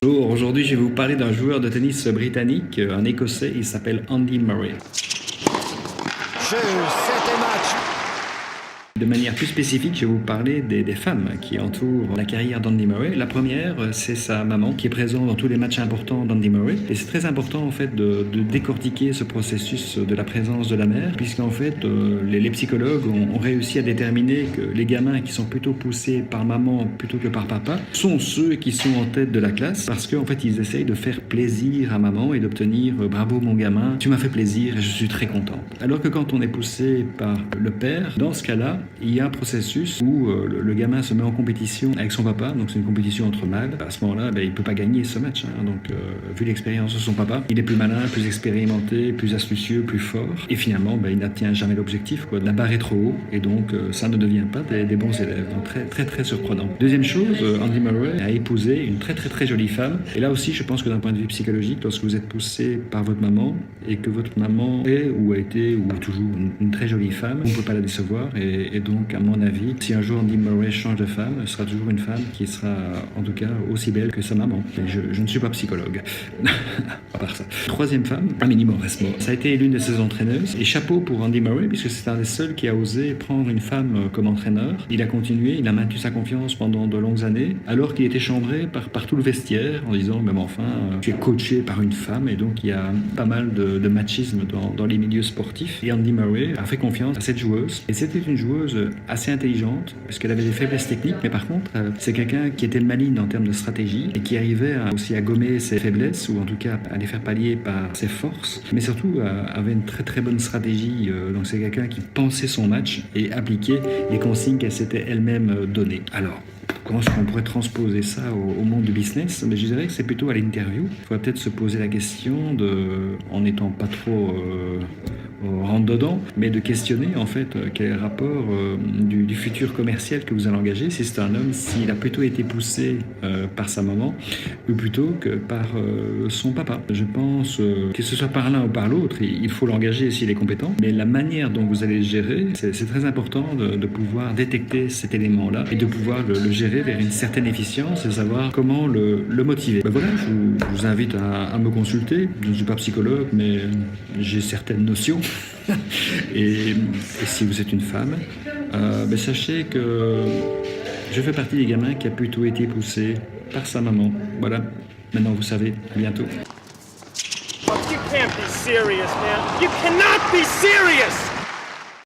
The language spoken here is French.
Bonjour, aujourd'hui je vais vous parler d'un joueur de tennis britannique, un Écossais, il s'appelle Andy Murray. De manière plus spécifique, je vais vous parler des femmes qui entourent la carrière d'Andy Murray. La première, c'est sa maman qui est présente dans tous les matchs importants d'Andy Murray. Et c'est très important en fait de décortiquer ce processus de la présence de la mère, puisqu'en fait les psychologues ont réussi à déterminer que les gamins qui sont plutôt poussés par maman plutôt que par papa sont ceux qui sont en tête de la classe, parce qu'en fait ils essayent de faire plaisir à maman et d'obtenir bravo mon gamin, tu m'as fait plaisir et je suis très content. Alors que quand on est poussé par le père, dans ce cas-là, il y a un processus où le gamin se met en compétition avec son papa, donc c'est une compétition entre mâles. À ce moment-là, il ne peut pas gagner ce match. Donc, vu l'expérience de son papa, il est plus malin, plus expérimenté, plus astucieux, plus fort. Et finalement, il n'atteint jamais l'objectif. La barre est trop haut et donc ça ne devient pas des bons élèves. Donc très, très, très surprenant. Deuxième chose, Andy Murray a épousé une très, très, très jolie femme. Et là aussi, je pense que d'un point de vue psychologique, lorsque vous êtes poussé par votre maman et que votre maman est ou a été ou est toujours une très jolie femme, on ne peut pas la décevoir et donc, à mon avis, si un jour Andy Murray change de femme, ce sera toujours une femme qui sera, en tout cas, aussi belle que sa maman. Et je ne suis pas psychologue, à part ça. Troisième femme, Amélie Mauresmo. Ça a été l'une de ses entraîneuses. Et chapeau pour Andy Murray, puisque c'est un des seuls qui a osé prendre une femme comme entraîneur. Il a continué, il a maintenu sa confiance pendant de longues années, alors qu'il était chambré par tout le vestiaire, en disant, même enfin, tu es coaché par une femme, et donc il y a pas mal de machisme dans les milieux sportifs. Et Andy Murray a fait confiance à cette joueuse. Et c'était une joueuse assez intelligente, parce qu'elle avait des faiblesses techniques, mais par contre, c'est quelqu'un qui était maligne en termes de stratégie et qui arrivait aussi à gommer ses faiblesses, ou en tout cas à les faire pallier par ses forces, mais surtout avait une très très bonne stratégie. Donc c'est quelqu'un qui pensait son match et appliquait les consignes qu'elle s'était elle-même données. Alors, comment est-ce qu'on pourrait transposer ça au monde du business? Mais je dirais que c'est plutôt à l'interview. Il faudrait peut-être se poser la question, en n'étant pas trop rentre dedans, mais de questionner en fait quel est le rapport du futur commercial que vous allez engager, si c'est un homme, s'il a plutôt été poussé par sa maman ou plutôt que par son papa. Je pense que ce soit par l'un ou par l'autre, il faut l'engager s'il est compétent, mais la manière dont vous allez le gérer, c'est très important de pouvoir détecter cet élément-là et de pouvoir le gérer vers une certaine efficience et savoir comment le motiver. Voilà, je vous invite à me consulter. Je ne suis pas psychologue, mais j'ai certaines notions. et si vous êtes une femme, sachez que je fais partie des gamins qui a plutôt été poussé par sa maman. Voilà, maintenant vous savez. À bientôt. You can't be serious, man. You cannot be serious!